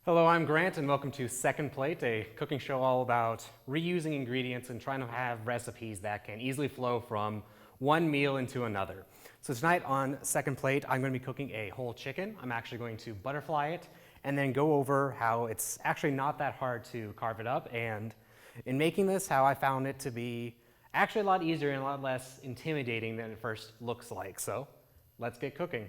Hello, I'm Grant and welcome to Second Plate, a cooking show all about reusing ingredients and trying to have recipes that can easily flow from one meal into another. So tonight on Second Plate, I'm going to be cooking a whole chicken. I'm actually going to butterfly it and then go over how it's actually not that hard to carve it up, and in making this, how I found it to be actually a lot easier and a lot less intimidating than it first looks like. So let's get cooking.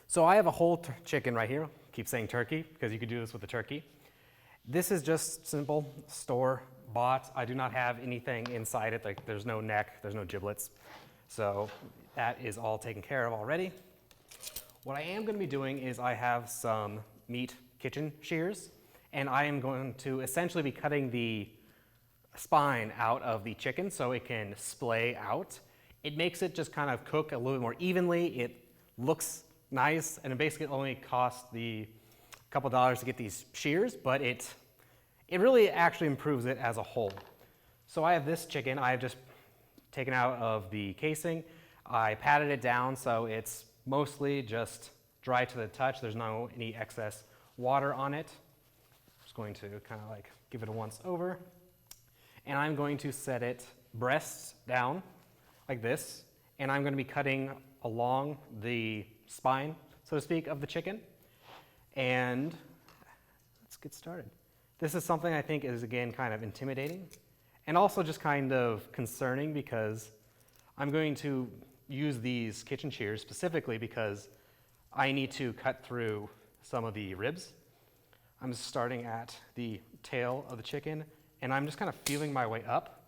So I have a whole chicken right here. Keep saying turkey because you could do this with a turkey. This is just simple store bought. I do not have anything inside it. Like there's no neck, there's no giblets. So that is all taken care of already. What I am going to be doing is I have some meat kitchen shears, and I am going to essentially be cutting the spine out of the chicken so it can splay out. It makes it just kind of cook a little bit more evenly. It looks nice, and it basically only costs a couple dollars to get these shears, but it really actually improves it as a whole. So I have this chicken I have just taken out of the casing. I patted it down so it's mostly just dry to the touch. There's no any excess water on it. Just going to kind of like give it a once over, and I'm going to set it breasts down like this, and I'm going to be cutting along the spine, so to speak, of the chicken. And let's get started. This is something I think is, again, kind of intimidating and also just kind of concerning because I'm going to use these kitchen shears specifically because I need to cut through some of the ribs. I'm starting at the tail of the chicken, and I'm just kind of feeling my way up.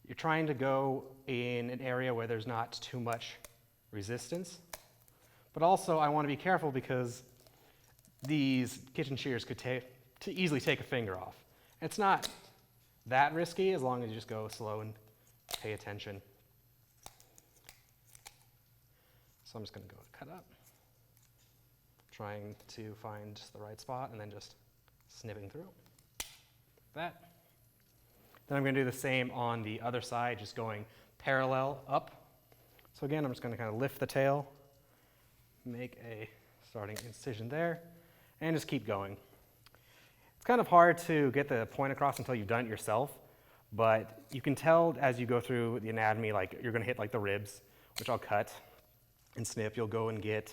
You're trying to go in an area where there's not too much resistance. But also I want to be careful because these kitchen shears could easily take a finger off. It's not that risky as long as you just go slow and pay attention. So I'm just going to go cut up, trying to find just the right spot and then just snipping through that. Then I'm going to do the same on the other side, just going parallel up. So again, I'm just going to kind of lift the tail, make a starting incision there, and just keep going. It's kind of hard to get the point across until you've done it yourself, but you can tell as you go through the anatomy, like you're going to hit like the ribs, which I'll cut and snip. You'll go and get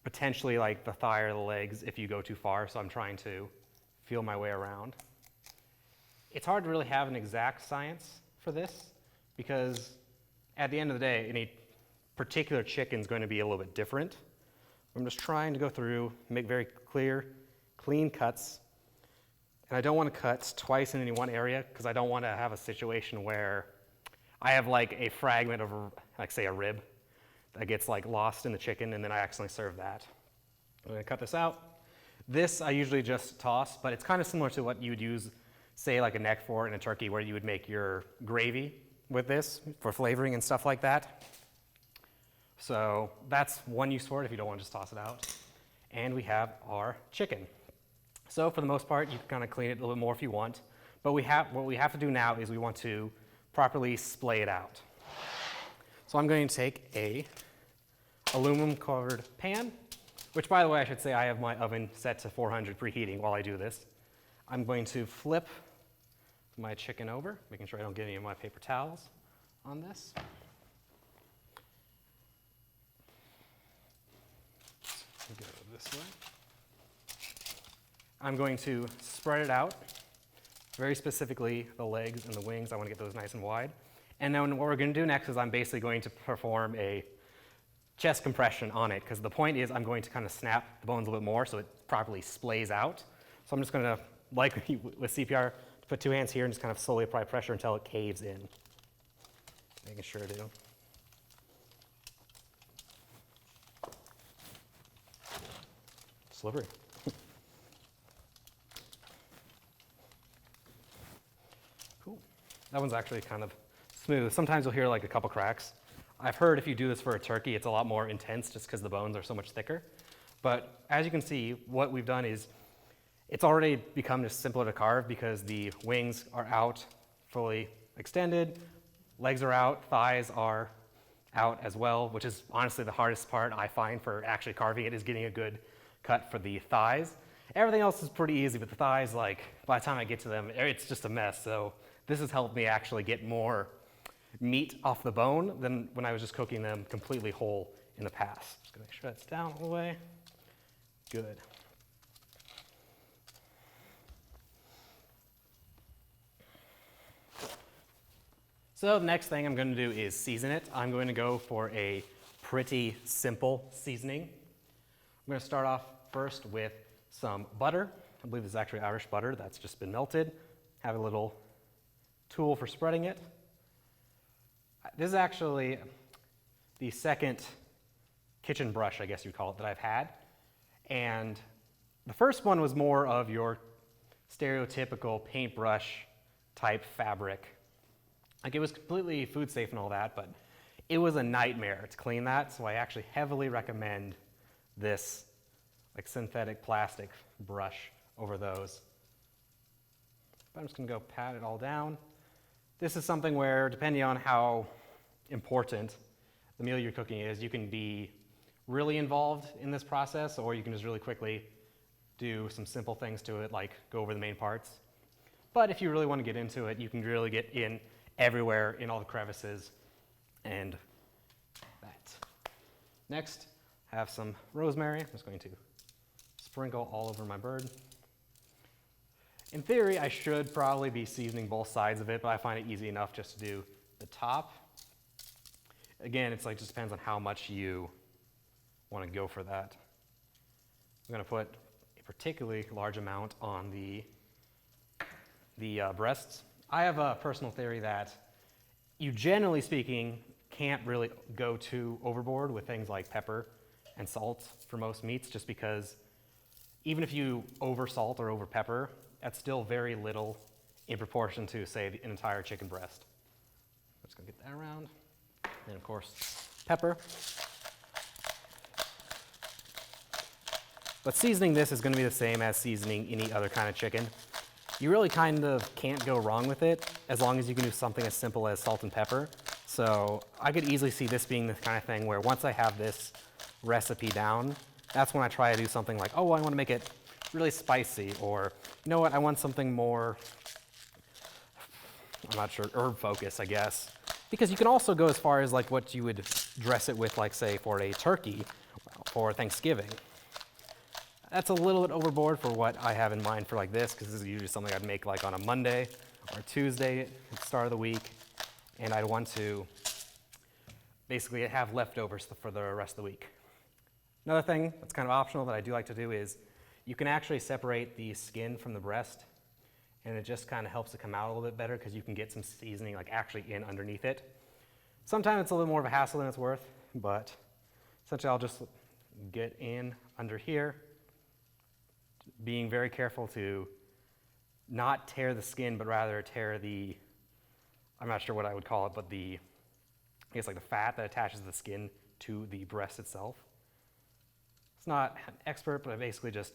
potentially like the thigh or the legs if you go too far, so I'm trying to feel my way around. It's hard to really have an exact science for this because at the end of the day, any particular chicken is going to be a little bit different. I'm just trying to go through, make very clear, clean cuts. And I don't want to cut twice in any one area because I don't want to have a situation where I have like a fragment of, like say, a rib that gets like lost in the chicken and then I accidentally serve that. I'm going to cut this out. This I usually just toss, but it's kind of similar to what you would use, say, like a neck for in a turkey where you would make your gravy with this for flavoring and stuff like that. So that's one use for it if you don't want to just toss it out. And we have our chicken. So for the most part, you can kind of clean it a little bit more if you want. But what we have to do now is we want to properly splay it out. So I'm going to take a aluminum covered pan, which by the way, I should say I have my oven set to 400 preheating while I do this. I'm going to flip my chicken over, making sure I don't get any of my paper towels on this. Go this way. I'm going to spread it out, very specifically the legs and the wings. I want to get those nice and wide. And then what we're going to do next is I'm basically going to perform a chest compression on it because the point is I'm going to kind of snap the bones a little bit more so it properly splays out. So I'm just going to, like with CPR, put two hands here and just kind of slowly apply pressure until it caves in. Making sure to. Slippery. Cool. That one's actually kind of smooth. Sometimes you'll hear like a couple cracks. I've heard if you do this for a turkey, it's a lot more intense just because the bones are so much thicker. But as you can see, what we've done is it's already become just simpler to carve because the wings are out fully extended, legs are out, thighs are out as well, which is honestly the hardest part I find for actually carving it, is getting a good cut for the thighs. Everything else is pretty easy, but the thighs, like, by the time I get to them, it's just a mess. So this has helped me actually get more meat off the bone than when I was just cooking them completely whole in the past. Just gonna make sure that's down all the way. Good. So the next thing I'm going to do is season it. I'm going to go for a pretty simple seasoning. I'm going to start off first with some butter. I believe this is actually Irish butter that's just been melted. Have a little tool for spreading it. This is actually the second kitchen brush, I guess you'd call it, that I've had. And the first one was more of your stereotypical paintbrush type fabric. Like, it was completely food safe and all that, but it was a nightmare to clean that, so I actually heavily recommend this like synthetic plastic brush over those. But I'm just gonna go pat it all down. This is something where, depending on how important the meal you're cooking is, you can be really involved in this process, or you can just really quickly do some simple things to it, like go over the main parts. But if you really want to get into it, you can really get in everywhere in all the crevices and that. Next, I have some rosemary. I'm just going to sprinkle all over my bird. In theory, I should probably be seasoning both sides of it, but I find it easy enough just to do the top. Again, it's like, just depends on how much you want to go for that. I'm going to put a particularly large amount on the breasts. I have a personal theory that you, generally speaking, can't really go too overboard with things like pepper and salt for most meats, just because even if you over salt or over pepper, that's still very little in proportion to, say, an entire chicken breast. I'm just gonna get that around. And of course, pepper. But seasoning this is gonna be the same as seasoning any other kind of chicken. You really kind of can't go wrong with it as long as you can do something as simple as salt and pepper. So I could easily see this being the kind of thing where once I have this recipe down, that's when I try to do something like, oh, I want to make it really spicy, or you know what, I want something more, I'm not sure, herb focus, I guess. Because you can also go as far as like what you would dress it with, like say for a turkey for Thanksgiving. That's a little bit overboard for what I have in mind for like this, because this is usually something I'd make like on a Monday or a Tuesday at the start of the week, and I'd want to basically have leftovers for the rest of the week. Another thing that's kind of optional that I do like to do is you can actually separate the skin from the breast, and it just kind of helps it come out a little bit better because you can get some seasoning like actually in underneath it. Sometimes it's a little more of a hassle than it's worth, but essentially I'll just get in under here, being very careful to not tear the skin, but rather tear the, I'm not sure what I would call it, but I guess like the fat that attaches the skin to the breast itself. It's not an expert, but I basically just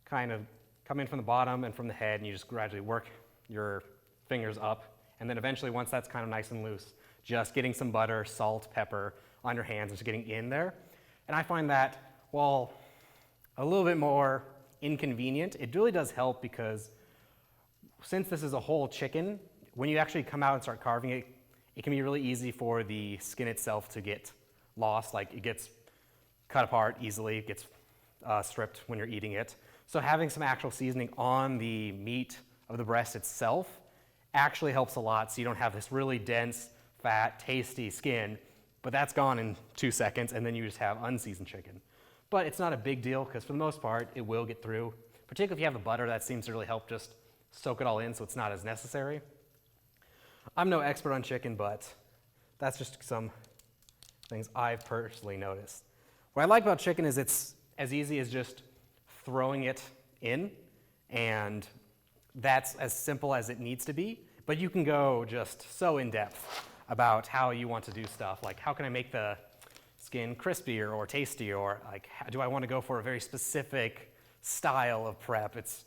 kind of come in from the bottom and from the head, and you just gradually work your fingers up. And then eventually, once that's kind of nice and loose, just getting some butter, salt, pepper on your hands, and just getting in there. And I find that, while a little bit more inconvenient, it really does help, because since this is a whole chicken, when you actually come out and start carving it, it can be really easy for the skin itself to get lost. Like, it gets cut apart easily, it gets stripped when you're eating it. So having some actual seasoning on the meat of the breast itself actually helps a lot, so you don't have this really dense, fat, tasty skin, but that's gone in 2 seconds, and then you just have unseasoned chicken. But it's not a big deal, because for the most part, it will get through. Particularly if you have the butter, that seems to really help just soak it all in, so it's not as necessary. I'm no expert on chicken, but that's just some things I've personally noticed. What I like about chicken is it's as easy as just throwing it in, and that's as simple as it needs to be. But you can go just so in depth about how you want to do stuff, like how can I make the skin crispier or tastier, or like do I want to go for a very specific style of prep. It's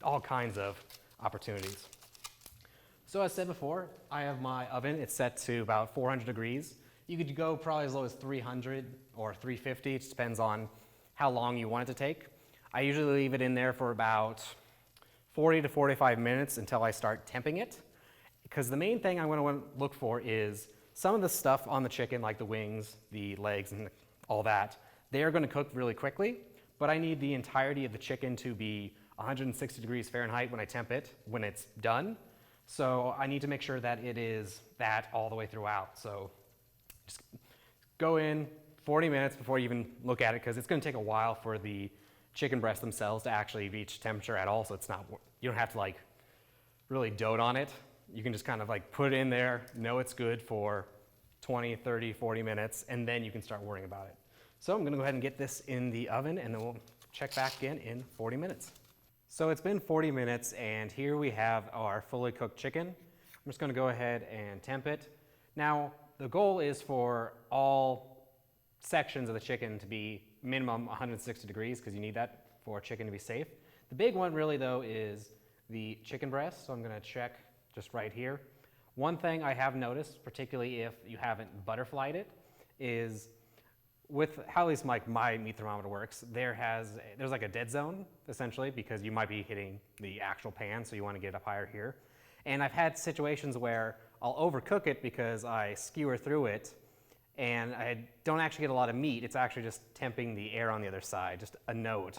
all kinds of opportunities. So as said before, I have my oven. It's set to about 400 degrees. You could go probably as low as 300 or 350. It just depends on how long you want it to take. I usually leave it in there for about 40 to 45 minutes until I start temping it, because the main thing I'm going to want to look for is some of the stuff on the chicken, like the wings, the legs, and all that, they are going to cook really quickly, but I need the entirety of the chicken to be 160 degrees Fahrenheit when I temp it, when it's done. So I need to make sure that it is that all the way throughout. So just go in 40 minutes before you even look at it, because it's going to take a while for the chicken breasts themselves to actually reach temperature at all. So it's not, you don't have to like really dote on it. You can just kind of like put it in there, know it's good for 20, 30, 40 minutes, and then you can start worrying about it. So I'm going to go ahead and get this in the oven, and then we'll check back again in 40 minutes. So it's been 40 minutes, and here we have our fully cooked chicken. I'm just going to go ahead and temp it. Now, the goal is for all sections of the chicken to be minimum 160 degrees, because you need that for chicken to be safe. The big one really though is the chicken breast, so I'm going to check just right here. One thing I have noticed, particularly if you haven't butterflied it, is with how at least my meat thermometer works, there's like a dead zone essentially, because you might be hitting the actual pan, so you want to get it up higher here. And I've had situations where I'll overcook it because I skewer through it and I don't actually get a lot of meat. It's actually just temping the air on the other side, just a note.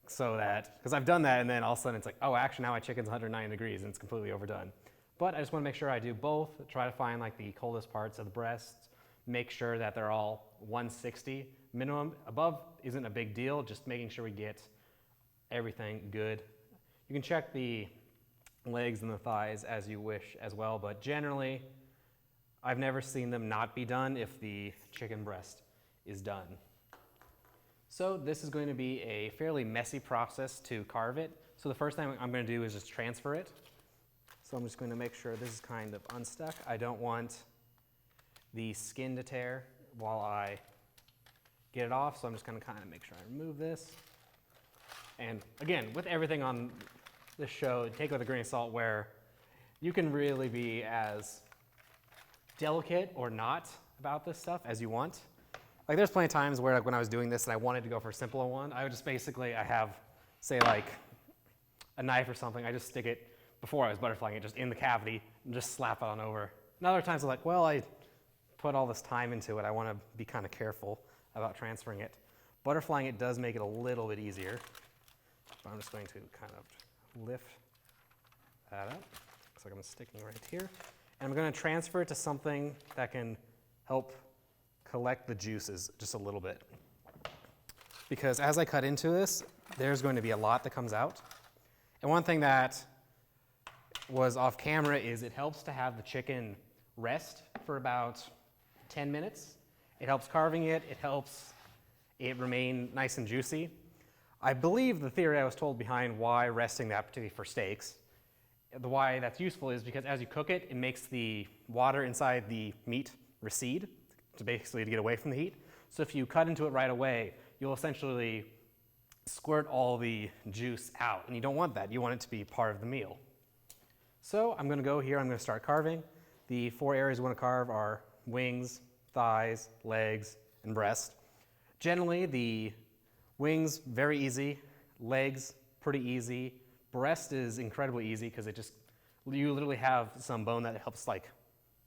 So that, because I've done that, and then all of a sudden it's like, oh, actually now my chicken's 190 degrees and it's completely overdone. But I just want to make sure I do both, try to find like the coldest parts of the breasts, make sure that they're all 160 minimum. Above isn't a big deal, just making sure we get everything good. You can check the legs and the thighs as you wish as well, but generally I've never seen them not be done if the chicken breast is done. So this is going to be a fairly messy process to carve it. So the first thing I'm going to do is just transfer it. So I'm just going to make sure this is kind of unstuck. I don't want the skin to tear while I get it off, so I'm just going to kind of make sure I remove this. And again, with everything on this show, take it with a grain of salt, where you can really be as delicate or not about this stuff as you want. Like there's plenty of times where like when I was doing this and I wanted to go for a simpler one, I would just basically, I have, say like a knife or something, I just stick it, before I was butterflying it, just in the cavity and just slap it on over. And other times I'm like, well, I put all this time into it, I want to be kind of careful about transferring it. Butterflying it does make it a little bit easier. So I'm just going to kind of lift that up. Looks like I'm sticking right here. And I'm going to transfer it to something that can help collect the juices just a little bit. Because as I cut into this, there's going to be a lot that comes out. And one thing that was off camera is it helps to have the chicken rest for about 10 minutes. It helps carving it, it helps it remain nice and juicy. I believe the theory I was told behind why resting that, particularly for steaks, the why that's useful is because as you cook it, it makes the water inside the meat recede, to basically to get away from the heat. So if you cut into it right away, you'll essentially squirt all the juice out, and you don't want that. You want it to be part of the meal. So I'm going to go here, I'm going to start carving. The 4 areas we want to carve are wings, thighs, legs, and breast. Generally, the wings, very easy. Legs, pretty easy. Breast is incredibly easy because you literally have some bone that helps like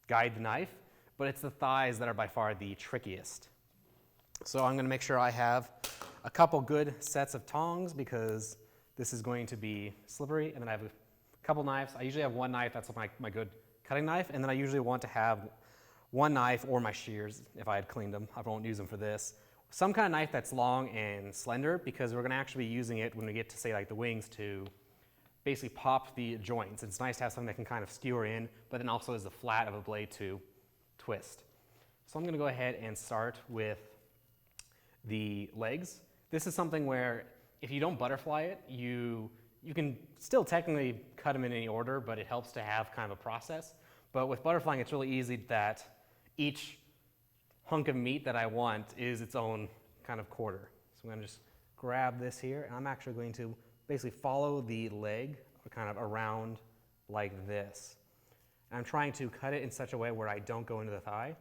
guide the knife, but it's the thighs that are by far the trickiest. So I'm going to make sure I have a couple good sets of tongs because this is going to be slippery, and then I have a couple knives. I usually have one knife, that's my good cutting knife, and then I usually want to have one knife or my shears if I had cleaned them. I won't use them for this. Some kind of knife that's long and slender, because we're going to actually be using it when we get to say like the wings to basically pop the joints. It's nice to have something that can kind of skewer in, but then also is the flat of a blade to twist. So I'm going to go ahead and start with the legs. This is something where if you don't butterfly it, you can still technically cut them in any order, but it helps to have kind of a process. But with butterflying, it's really easy that each hunk of meat that I want is its own kind of quarter. So I'm going to just grab this here, and I'm actually going to basically follow the leg kind of around like this. And I'm trying to cut it in such a way where I don't go into the thigh.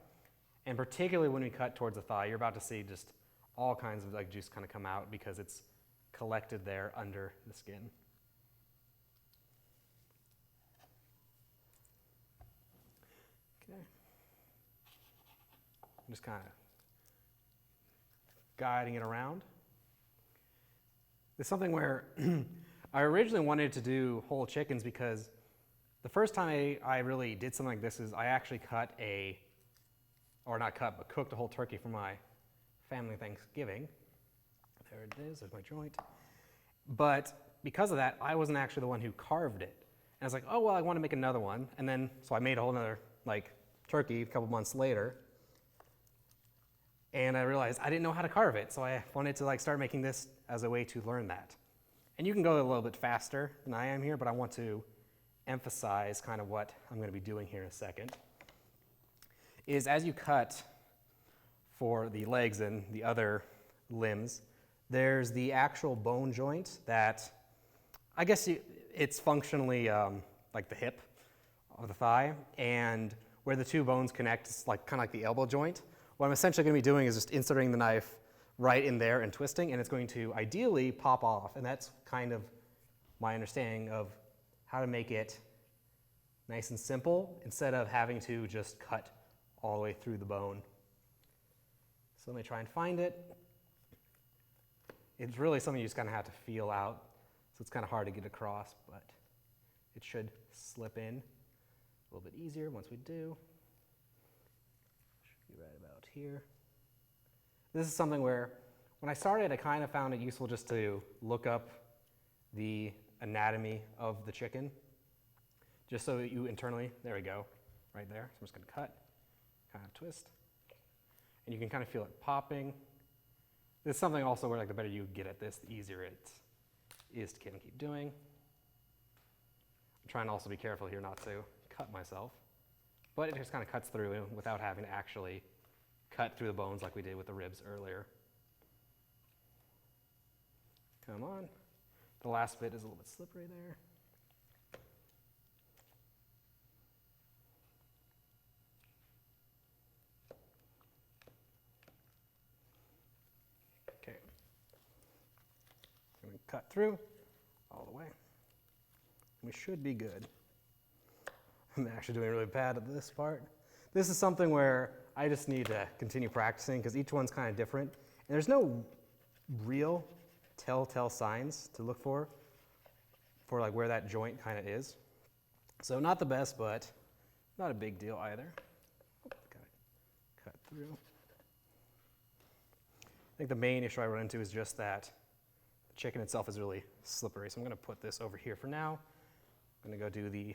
And particularly when we cut towards the thigh, you're about to see just all kinds of like juice kind of come out because it's collected there under the skin. Okay. I'm just kind of guiding it around. It's something where I originally wanted to do whole chickens because the first time I really did something like this is I actually cooked a whole turkey for my family Thanksgiving. There it is, there's my joint. But because of that, I wasn't actually the one who carved it. And I was like, oh, well, I want to make another one. And then, so I made a whole nother turkey a couple months later. And I realized I didn't know how to carve it. So I wanted to start making this as a way to learn that. And you can go a little bit faster than I am here, but I want to emphasize kind of what I'm going to be doing here in a second. Is as you cut for the legs and the other limbs, there's the actual bone joint that I guess it's functionally like the hip of the thigh, and where the two bones connect is kind of like the elbow joint. What I'm essentially going to be doing is just inserting the knife right in there and twisting, and it's going to ideally pop off. And that's kind of my understanding of how to make it nice and simple instead of having to just cut all the way through the bone. So let me try and find it. It's really something you just kind of have to feel out. So it's kind of hard to get across, but it should slip in a little bit easier once we do. Should be right about here. This is something where when I started, I kind of found it useful just to look up the anatomy of the chicken, just so that you internally, there we go, right there. So I'm just going to cut, kind of twist, and you can kind of feel it popping. This is something also where the better you get at this, the easier it is to keep doing. I'm trying to also be careful here not to cut myself, but it just kind of cuts through without having to actually cut through the bones like we did with the ribs earlier. Come on. The last bit is a little bit slippery there. Okay. I'm going to cut through all the way. We should be good. I'm actually doing really bad at this part. This is something where I just need to continue practicing because each one's kind of different. And there's no real telltale signs to look for where that joint kind of is. So not the best, but not a big deal either. Got it cut through. I think the main issue I run into is just that the chicken itself is really slippery. So I'm going to put this over here for now. I'm going to go do the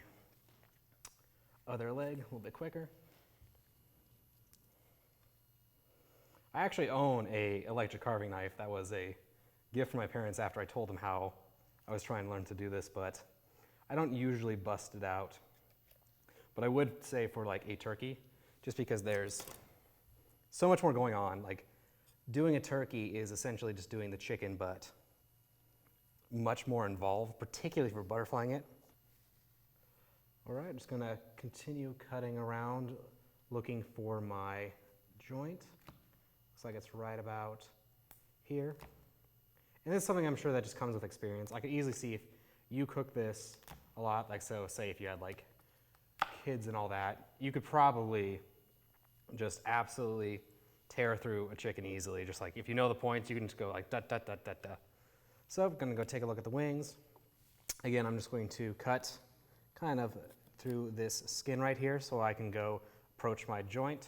other leg a little bit quicker. I actually own an electric carving knife that was a gift from my parents after I told them how I was trying to learn to do this, but I don't usually bust it out. But I would say for a turkey, just because there's so much more going on. Doing a turkey is essentially just doing the chicken, but much more involved, particularly for butterflying it. All right, I'm just going to continue cutting around, looking for my joint. Looks like it's right about here. And this is something I'm sure that just comes with experience. I could easily see if you cook this a lot, so say if you had kids and all that, you could probably just absolutely tear through a chicken easily. Just if you know the points, you can just go da, da, da, da, da. So I'm going to go take a look at the wings. Again, I'm just going to cut kind of through this skin right here so I can go approach my joint.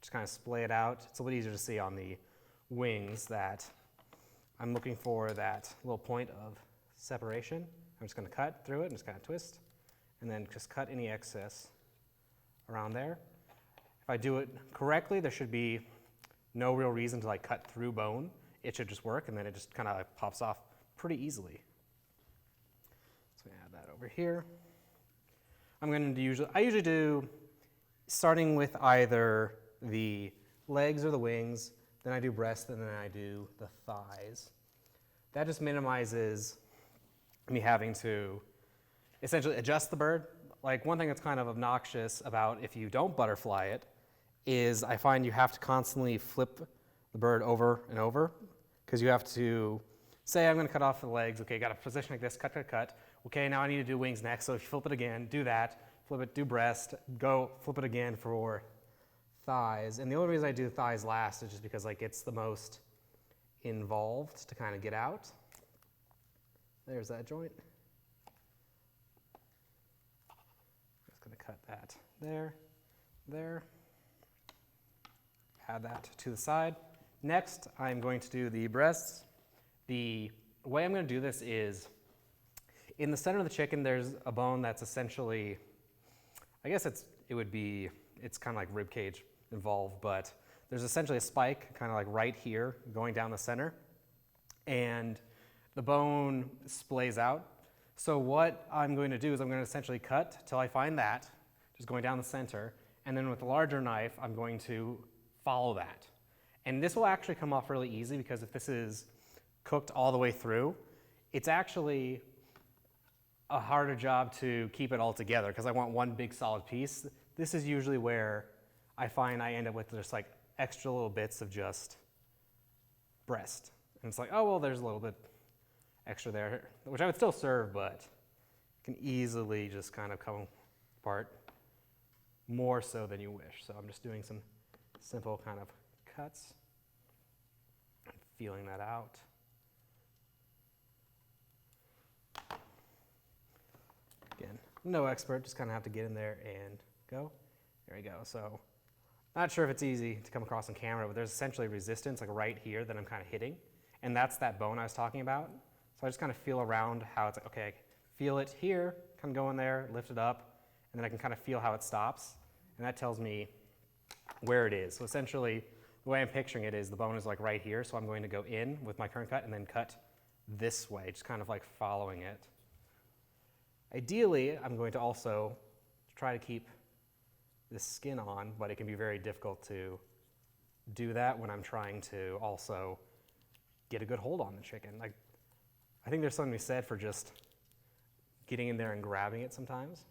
Just kind of splay it out. It's a little easier to see on the wings that I'm looking for that little point of separation. I'm just going to cut through it and just kind of twist, and then just cut any excess around there. If I do it correctly, there should be no real reason to cut through bone. It should just work, and then it just kind of pops off pretty easily. So add that over here. I usually do, starting with either the legs or the wings, then I do breast, and then I do the thighs. That just minimizes me having to essentially adjust the bird. One thing that's kind of obnoxious about if you don't butterfly it is I find you have to constantly flip the bird over and over, because you have to say, I'm going to cut off the legs. Okay, got a position like this, cut, cut, cut. Okay, now I need to do wings next. So if you flip it again, do that, flip it, do breast, go, flip it again for thighs. And the only reason I do thighs last is just because like it's the most involved to kind of get out. There's that joint. Just going to cut that there, there. Add that to the side. Next, I'm going to do the breasts. The way I'm going to do this is, in the center of the chicken, there's a bone that's essentially, I guess it's kind of like rib cage involved, but there's essentially a spike kind of like right here going down the center, and the bone splays out. So what I'm going to do is I'm going to essentially cut till I find that, just going down the center, and then with a larger knife, I'm going to follow that. And this will actually come off really easy because if this is cooked all the way through, it's actually a harder job to keep it all together because I want one big solid piece. This is usually where I find I end up with just like extra little bits of just breast. And it's like, oh, well, there's a little bit extra there, which I would still serve, but can easily just kind of come apart more so than you wish. So I'm just doing some simple kind of cuts, feeling that out. Again, no expert, just kind of have to get in there and go. There we go. So not sure if it's easy to come across on camera, but there's essentially resistance like right here that I'm kind of hitting. And that's that bone I was talking about. So I just kind of feel around how it's like, okay, I feel it here, kind of go in there, lift it up, and then I can kind of feel how it stops. And that tells me where it is. So essentially, the way I'm picturing it is the bone is like right here, so I'm going to go in with my current cut and then cut this way, just kind of like following it. Ideally, I'm going to also try to keep the skin on, but it can be very difficult to do that when I'm trying to also get a good hold on the chicken. Like, I think there's something to be said for just getting in there and grabbing it sometimes.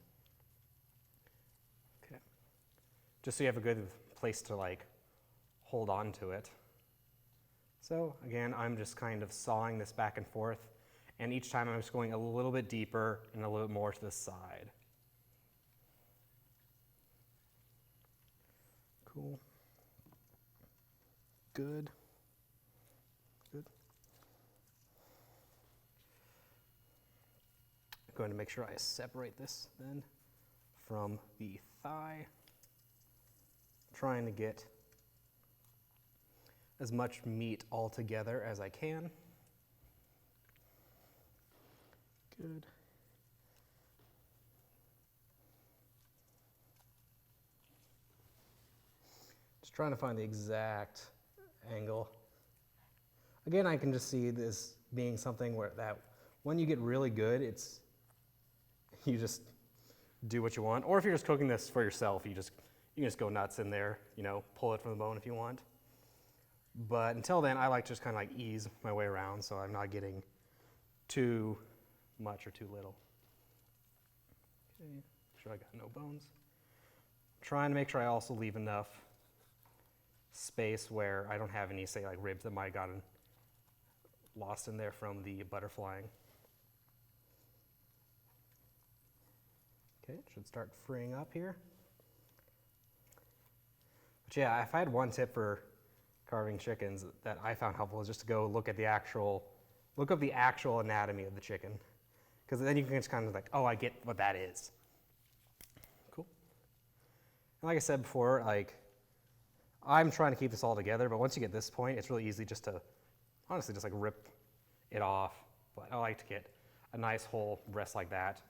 Okay. Just so you have a good place to like hold on to it. So again, I'm just kind of sawing this back and forth, and each time I'm just going a little bit deeper and a little bit more to the side. Cool. Good. Good. I'm going to make sure I separate this then from the thigh. Trying to get as much meat all together as I can. Good. Just trying to find the exact angle. Again, I can just see this being something where that when you get really good, it's you just do what you want. Or if you're just cooking this for yourself, you can just go nuts in there, you know, pull it from the bone if you want. But until then, I like to just kind of like ease my way around so I'm not getting too much or too little. Okay, make sure I got no bones. Trying to make sure I also leave enough space where I don't have any, say, like ribs that might have gotten lost in there from the butterflying. Okay, it should start freeing up here. But yeah, if I had one tip for carving chickens that I found helpful is just to go look up the actual anatomy of the chicken. Because then you can just kind of like, oh, I get what that is. Cool. And like I said before, like, I'm trying to keep this all together, but once you get this point, it's really easy just to, honestly, just like rip it off. But I like to get a nice whole breast like that.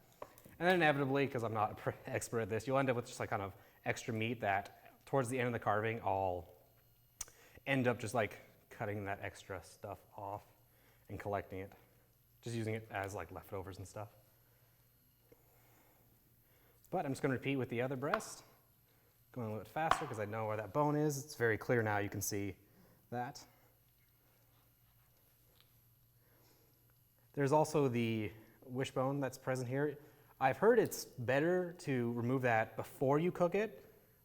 And then inevitably, because I'm not an expert at this, you'll end up with just like kind of extra meat that towards the end of the carving, I'll end up just like cutting that extra stuff off and collecting it. Just using it as like leftovers and stuff. But I'm just going to repeat with the other breast. Going a little bit faster because I know where that bone is. It's very clear now. You can see that. There's also the wishbone that's present here. I've heard it's better to remove that before you cook it,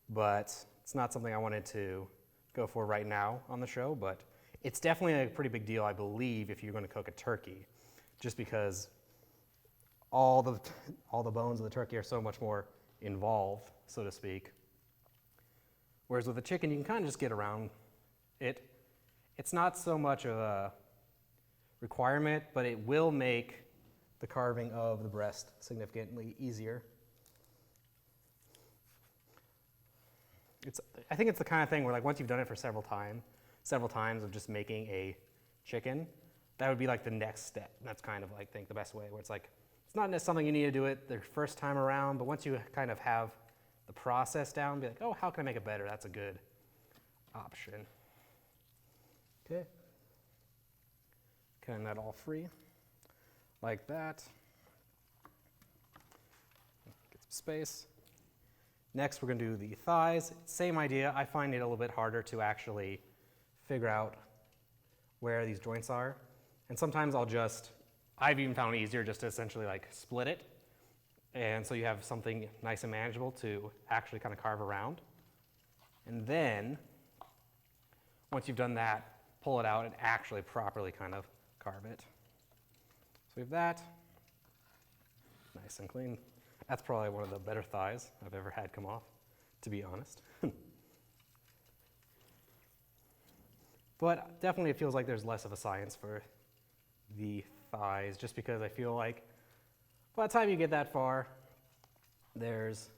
but it's not something I wanted to go for right now on the show, but it's definitely a pretty big deal, I believe, if you're going to cook a turkey, just because all the bones of the turkey are so much more involved, so to speak. Whereas with the chicken, you can kind of just get around it. It's not so much of a requirement, but it will make the carving of the breast significantly easier. I think it's the kind of thing where, like, once you've done it for several times of just making a chicken, that would be like the next step. That's kind of, like, I think the best way, where it's like, it's not necessarily something you need to do it the first time around, but once you kind of have the process down, be like, oh, how can I make it better? That's a good option. Okay. Cutting that all free, like that. Get some space. Next, we're going to do the thighs. Same idea. I find it a little bit harder to actually figure out where these joints are. And sometimes I've even found it easier just to essentially like split it. And so you have something nice and manageable to actually kind of carve around. And then, once you've done that, pull it out and actually properly kind of carve it. So we have that. Nice and clean. That's probably one of the better thighs I've ever had come off, to be honest. But definitely it feels like there's less of a science for the thighs, just because I feel like by the time you get that far, there's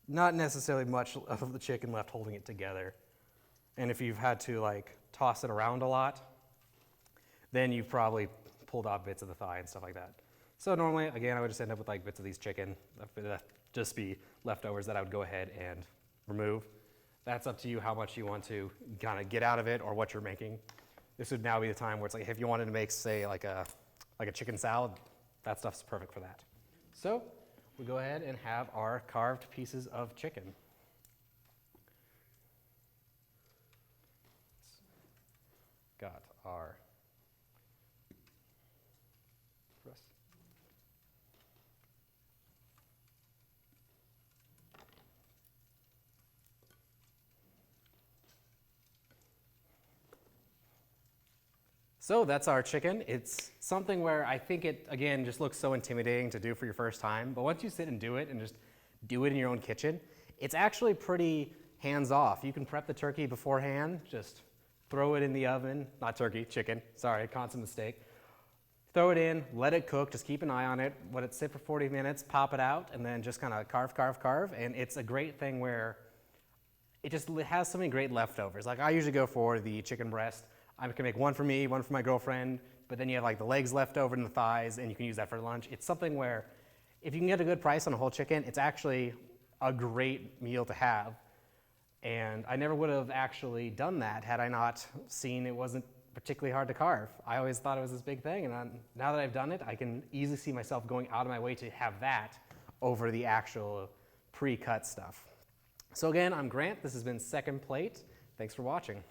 not necessarily much of the chicken left holding it together. And if you've had to like toss it around a lot, then you've probably pulled out bits of the thigh and stuff like that. So normally, again, I would just end up with like bits of these chicken, just be leftovers that I would go ahead and remove. That's up to you how much you want to kind of get out of it or what you're making. This would now be the time where it's like if you wanted to make, say, like a chicken salad, that stuff's perfect for that. So we go ahead and have our carved pieces of chicken. Got our breast. So that's our chicken. It's something where I think it, again, just looks so intimidating to do for your first time. But once you sit and do it and just do it in your own kitchen, it's actually pretty hands-off. You can prep the turkey beforehand, just throw it in the oven. Not turkey, chicken. Sorry, constant mistake. Throw it in, let it cook, just keep an eye on it. Let it sit for 40 minutes, pop it out, and then just kind of carve, carve, carve. And it's a great thing where it has so many great leftovers. Like I usually go for the chicken breast. I can make one for me, one for my girlfriend, but then you have like the legs left over and the thighs, and you can use that for lunch. It's something where if you can get a good price on a whole chicken, it's actually a great meal to have. And I never would have actually done that had I not seen it wasn't particularly hard to carve. I always thought it was this big thing, and now that I've done it, I can easily see myself going out of my way to have that over the actual pre-cut stuff. So again, I'm Grant. This has been Second Plate. Thanks for watching.